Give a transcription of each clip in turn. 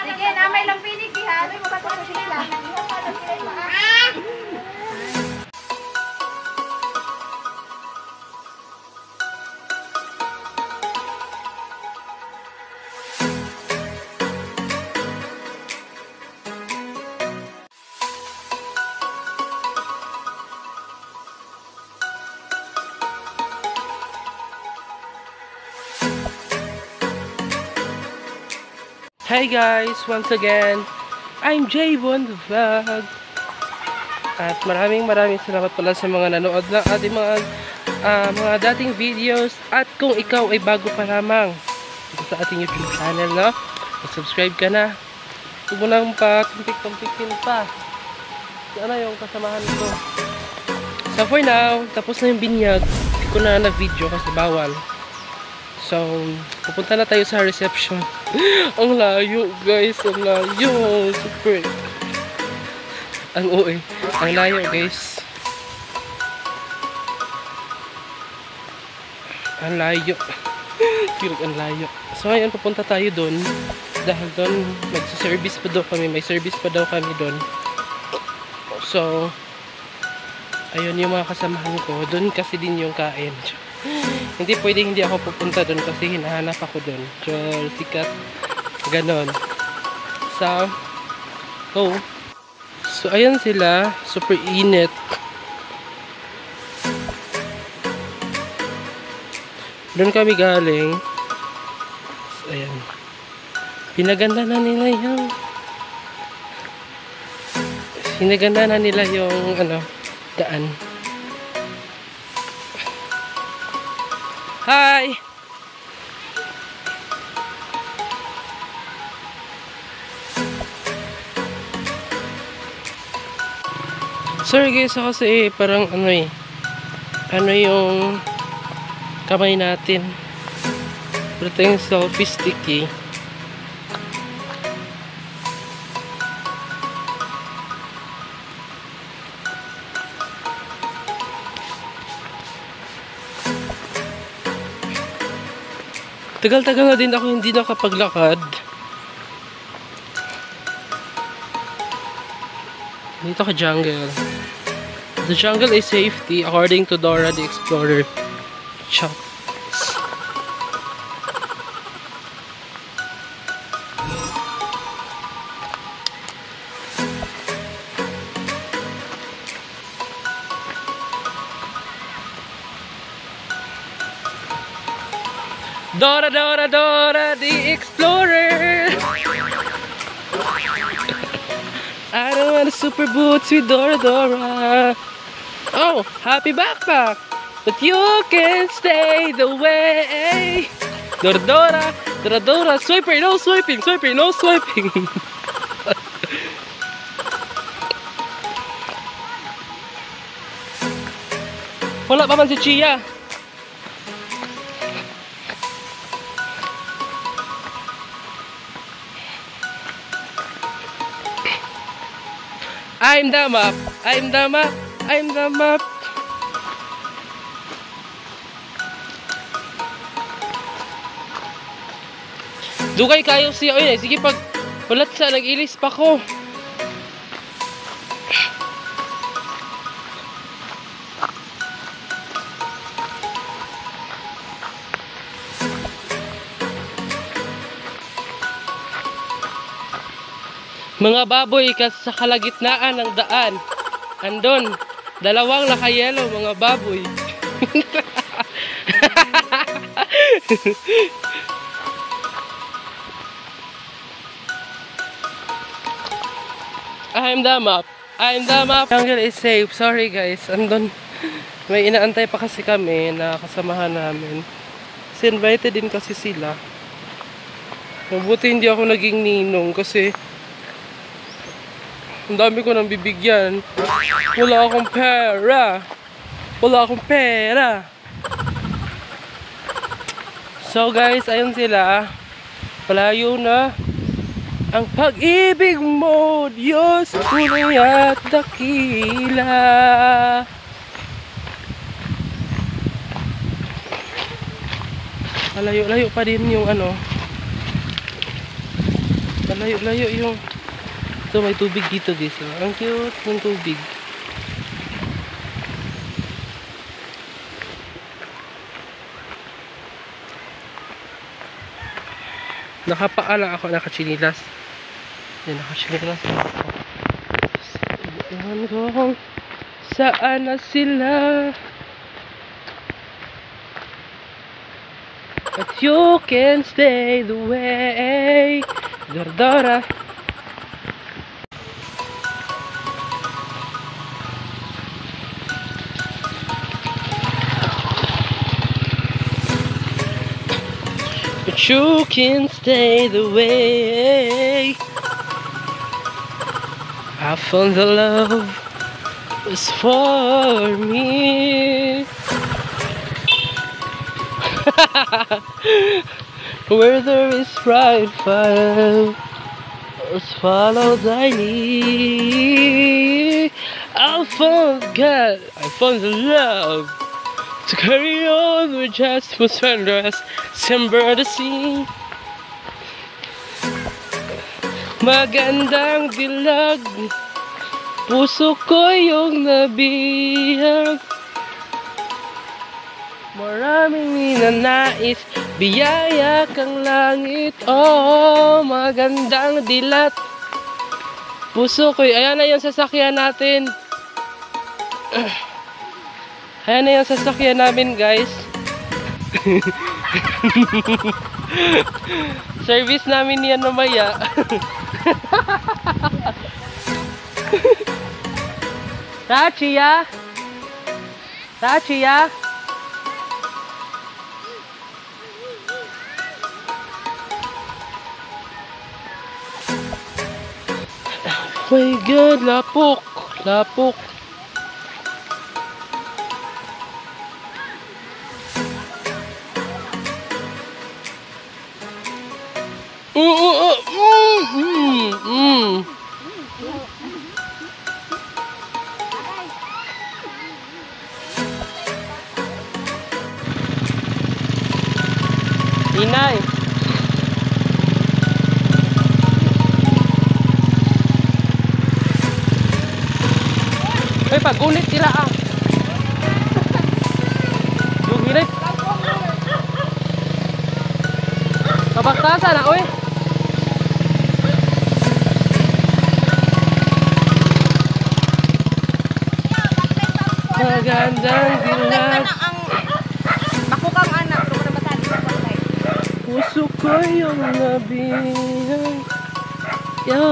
Sige, na may lampinig diha. May mabatuan sila. Hey guys, once again, I'm Javon the Vlog. At maraming salamat pala sa mga nanood ng ating mga dating videos. At kung ikaw ay bago pa lamang sa ating YouTube channel, no? Subscribe ka na. Huwag mo nang tumpik-tumpikin pa. Ano yung kasamahan ko? So for now, tapos na yung binyag. Hindi ko na nag-video kasi bawal. So, pupunta na tayo sa reception. Ang layo, guys. Ang layo. Super. Ang uwi. Ang layo, guys. Ang layo. Pirog ang layo. So, ngayon, pupunta tayo doon. Dahil doon, magsa-service pa daw kami. May service pa daw kami doon. So, ayun yung mga kasamahan ko. Doon kasi din yung kain. Hindi pwedeng hindi ako pupunta doon kasi hinahanap ako doon. Sikat. Ganon. So, go. So, ayan sila. Super init. Doon kami galing. So, ayan. Pinaganda na nila yung daan. Hi! Sorry guys, kasi parang ano yung kamay natin. Pero tayong selfie stick eh. Tagal-tagal na din ako hindi nakapaglakad. Dito ka jungle. The jungle is safety according to Dora the Explorer. Chop. Dora, Dora, Dora, the Explorer. I don't want a super boots with Dora, Dora. Oh, happy backpack. But you can stay the way. Dora, Dora, Dora, Dora. Swiper, no swiping, swiper, no swiping. Wala pa man si Chia. I'm the map, I'm the map, I'm the map. Dugay kayo siya. Oy, sige pag ulat sa nag-ilis pa ko. Mga baboy sa kalagitnaan ng daan. Andon, dalawang nakayelo mga baboy. I'm the map. I'm the map. Jungle is safe. Sorry guys. Andon, may inaantay pa kasi kami na kasamahan namin. Kasi invited din kasi sila. Mabuti hindi ako naging ninong kasi ang dami ko nang bibigyan. Wala akong pera. Wala akong pera. So guys, ayun sila. Palayo na. Ang pag-ibig mo, Diyos, tunay at dakila. Malayo-layo pa din yung Malayo-layo yung... So, may tubig dito, guys. Ang cute ng tubig. Nakapaalang ako, nakachinilas. Yan, nakachinilas ako. Ewan ko kung saan na sila. But you can stay the way. Dora. But you can stay the way. I found the love was for me. Where there is pride, follow thy lead. I found God, I found the love to carry on with just was sunrise, December the sea. Magandang dilag, puso ko yung nabihag. Maraming ninanais, biyaya kang langit. Oh, magandang dilat, puso ko. Ayan na yung sasakyan natin. Ayan na yung sasakyan namin, guys. Service namin yan mamaya. Rachia? Rachia? Oh my God, lapok. Lapok. Inay. Ay, pagunit sila ah. Yung hirip. Kabaktasan na, oy. Magandang dilag. Ako kang anak, pero na matali sa pagkay. Puso ko yung nabihag. Yo,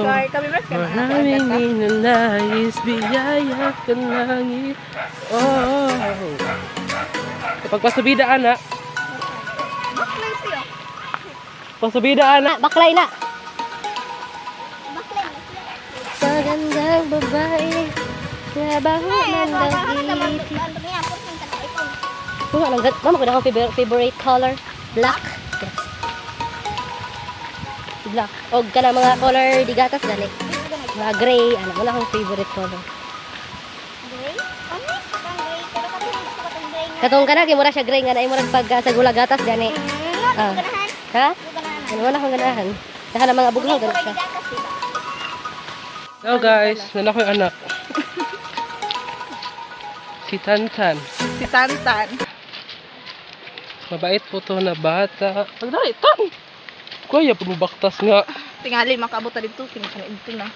Sorry, kami mas ka na. maraming ninanais, biyaya ka langit. Oh, kapag pasubida anak. Baklay siya. Pasubida anak. Baklay na. Baklay. Magandang babae. Trabaho ng dagiti. Kung anong mama ko na akong favorite color. Black. Yes. Black. O ka na mga color di gatas gani. Mga gray. Ano mo na akong favorite color. Katong ka na, kaya mura siya gray nga na. Mura pag sa gula gatas gani. Ha? Ano mo na akong ganahan. Saka na mga bugnaw gani siya. Hello guys, nana ko yung anak. Si Tantan. Si Tantan. Mabait po to na bata. Pagdali, Tan! Kuya, pumubaktas nga. Tingali, makaabot na dito. Tingali dito na.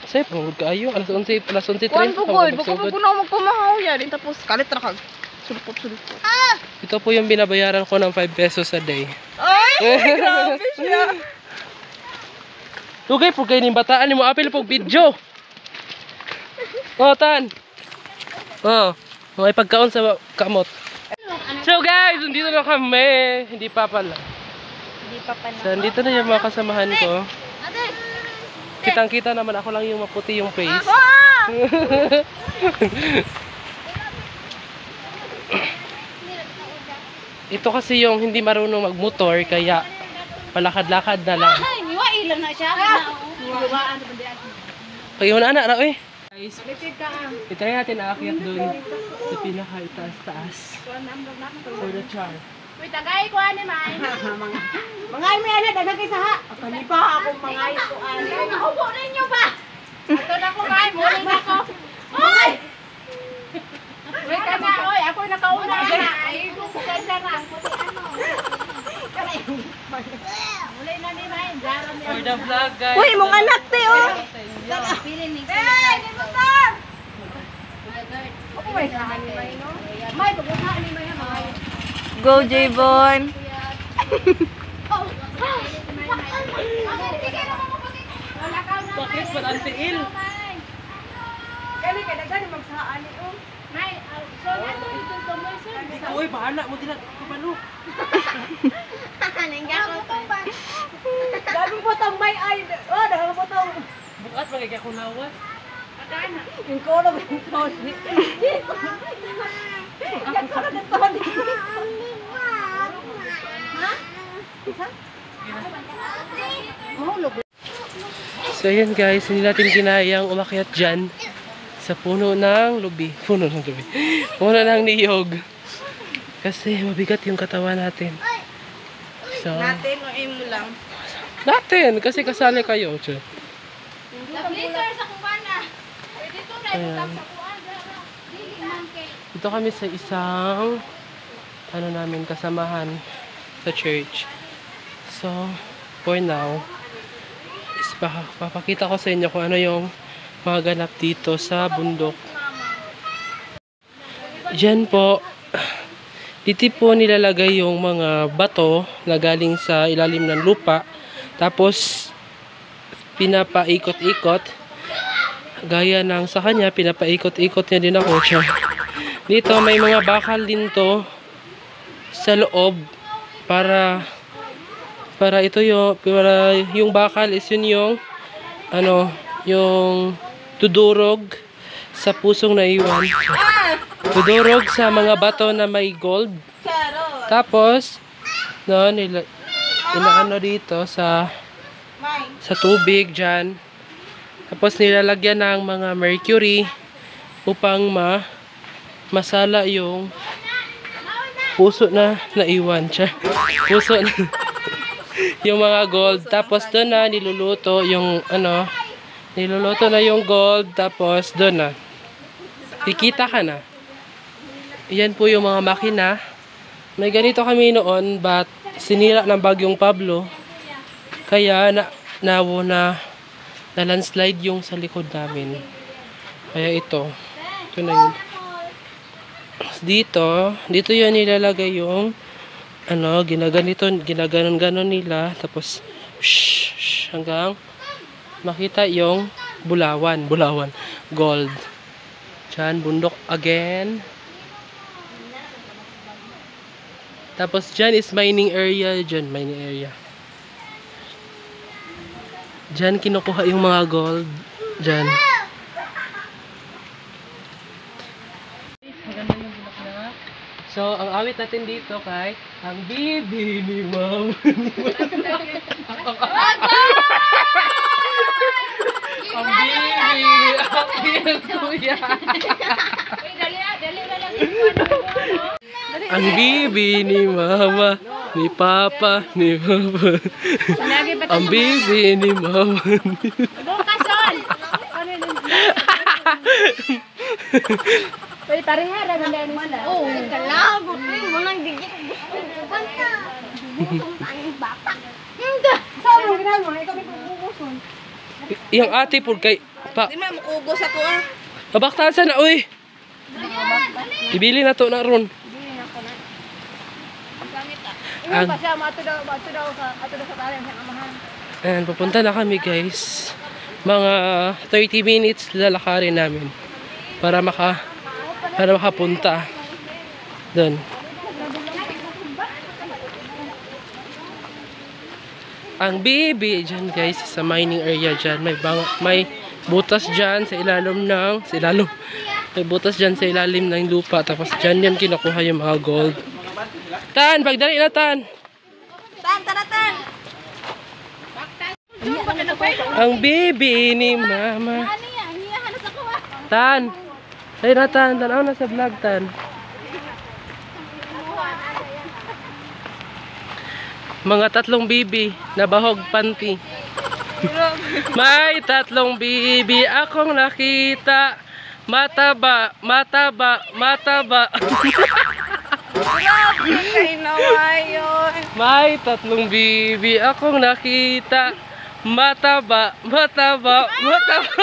Say, pangod ka ayo. Alas 11, alas 11:30. Kuhan po, boy. Baka po na magpamahaw yan. Tapos, kalit na kag. Sulpot-sulpot. Ito po yung binabayaran ko ng 5 pesos a day. Ay! Grabe siya. Tugay po kayo ng bataan ni mo. Apil po video. Oh, Tan. Oh, may pagkaon sa kamot. So guys, nandito na kami. Hindi pa pala. Hindi pa pa na. So, nandito na yung mga kasamahan ko. Kitang-kita naman ako lang yung maputi yung face. Ito kasi yung hindi marunong magmotor, kaya palakad-lakad na lang. Ay, ilan na siya. Pag-iwan na, eh. Guys, itry natin aakyat doon sa pinaka-itaas-taas. For the char. Uy, tagay ko ani man. Mga Mangay mo yan, dagang kay saha. Kani ba akong mangay ko ani? Ubo ninyo ba? Ato na ko kay mo na ko. Hoy! Wait ka na, oy, ako nakauna na. Ay, kung ganda na ang puti ano. Mulay na ni May, daram For the vlog, guys. Uy, mong anak, te, oh. Pili ni. Eh, di mo sir. Ako may saha ni May no. May pagkasa ni May mangay. Go, J-Bon. Bakit pa ang tiil? Kani kay daghan magsaha ni o. May, so ato ito to mo sir. Uy, bahala mo din kabalo. Dami po tong may ay. Oh, dami po tong. Bukas magiging ako nawas. Yung kono ba yung Tony? Yung kono ng Tony. So yun guys, hindi natin ginayang umakyat dyan sa puno ng lubi. Puno ng niyog. Kasi mabigat yung katawan natin. So, Natin, o aim mo lang. natin! Kasi kasali kayo. Tiyo. Ayan. Dito kami sa isang namin kasamahan sa church. So, for now, is papakita ko sa inyo kung ano yung mga ganap dito sa bundok. Diyan po, dito po nilalagay yung mga bato na galing sa ilalim ng lupa. Tapos, pinapaikot-ikot. Gaya ng sa kanya, pinapaikot-ikot niya din ako. Dito may mga bakal din to sa loob para yung bakal is yun yung yung tudurog sa pusong naiwan. Tudurog sa mga bato na may gold. Tapos inaano dito sa tubig dyan. Tapos nilalagyan ng mga mercury upang masala yung puso na naiwan siya. Puso na yung mga gold. Tapos doon na niluluto yung niluluto na yung gold. Tapos doon na kikita ka na. Yan po yung mga makina. May ganito kami noon but sinira ng bagyong Pablo. Kaya na landslide yung sa likod namin. Kaya ito na yun. Dito yun nilalagay yung ginaganon nila. Tapos hanggang makita yung bulawan, gold. Diyan, bundok again. Tapos dyan is mining area. Diyan kinukuha yung mga gold. Diyan. So, ang awit natin dito kay ang bibi ni Mama. Ang bibi ni Kuya. Ang bibi ni Mama, ni Papa, ni Papa. Ang bibi ni Mama. Bukason. Pwede parihan na ganda ni Mala. Oh, kalagot mo nang digit. Banta. Ang bata. Saan mo ginagawa? Ikaw may kukuson. Yang ate po kay pa. Di man, makugos ako ah. Mabaktasan na uy. Ibili na to na ron. Ingat pa siya, ato daw sa talang siyang amahan. Ayan, pupunta na kami guys. Mga 30 minutes lalakarin namin para makapunta doon. Ang bibi dyan guys sa mining area dyan. May butas dyan sa ilalim may butas dyan sa ilalim ng lupa. Tapos dyan yan kinukuha yung mga gold. Tan, pagdali na Tan. Tan. Ang bibi ni Mama. Tan. Ay na Tan, tanaw na sa vlog Tan. Mga 3 bibi na bahog panty. May 3 bibi akong nakita. Mataba, mataba, mataba. Grabe kay naway yun. May 3 bibi akong nakita. Mataba, mataba, mataba.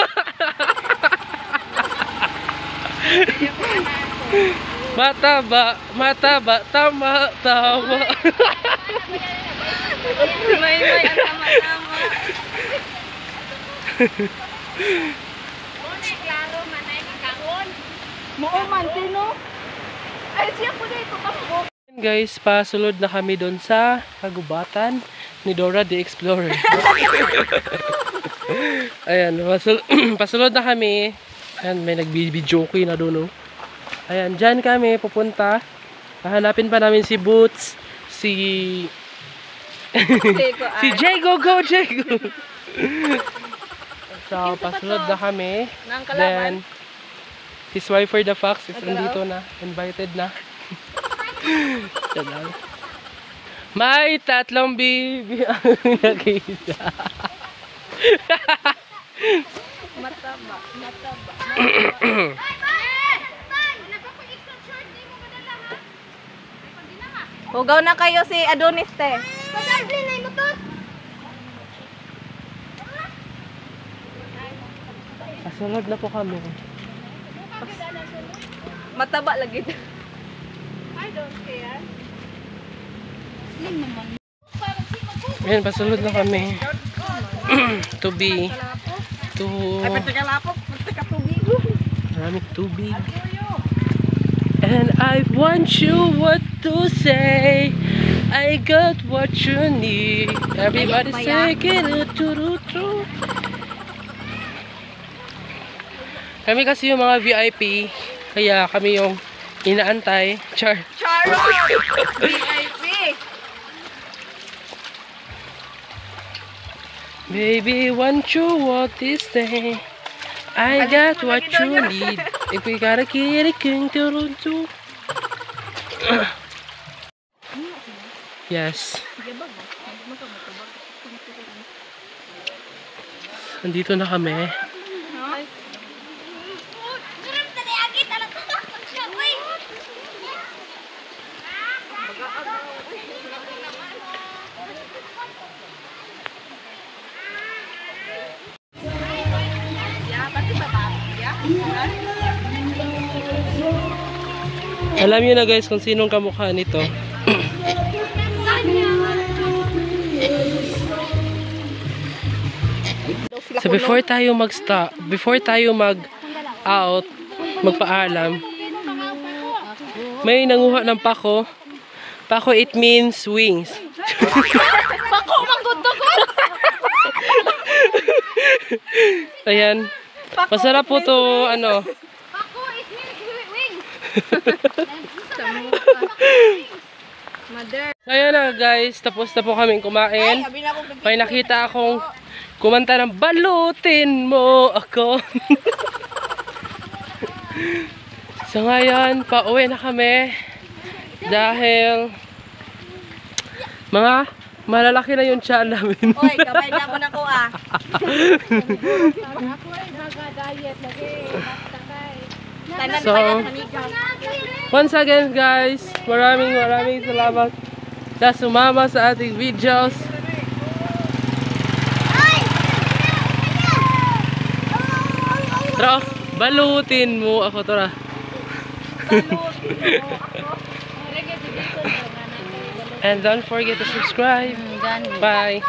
Mataba, mataba, tama, tama. May ang tama-tama. Muuman, sino? Ay, siya po dito tambo. Guys, pasulod na kami doon sa kagubatan ni Dora the Explorer. Ayan, pasulod na kami. Ayan, may nagbibidyoke na doon. Oh. Ayan, dyan kami pupunta. Hahanapin pa namin si Boots, si si Jago, go Jago. So, pasulod na kami. Then, his wife for the fox is nandito na. Invited na. May 3 bibi ang nakita. Mataba, mataba. Hugaw na kayo si Adonis, te. Pasunod na po kami. Mataba lagi. Ayan, pasunod na kami. Ay, pati kalapok, pati katubigo. Maraming tubig. And I want you what to say. I got what you need. Everybody's taking it. Kami kasi yung mga VIP. Kaya kami yung inaantay. Char. Charot! VIP! Baby, want you what this thing? I got what you need. If we gotta get it, king to. Yes. Andito na kami. Alam niyo na guys kung sinong kamukha nito. So before tayo mag-out, magpaalam, may nanguha ng pako. Pako, it means wings. Pako, mangguto ko! Ayan. Masarap po to, ano. Pako, it means wings. Mother. So ayan na guys, tapos na po kaming kumain. May nakita akong kumanta ng balutin mo ako. So ngayon, pauwi na kami. Dahil mga malalaki na yung tiyan namin. Oy, kamay na mo na ko ah. Ako ay naga-diet lagi. Tanan So, pa yan, amiga. once again guys, maraming salamat sa sumama sa ating videos. Tara, balutin mo ako, Tara. And don't forget to subscribe. Bye.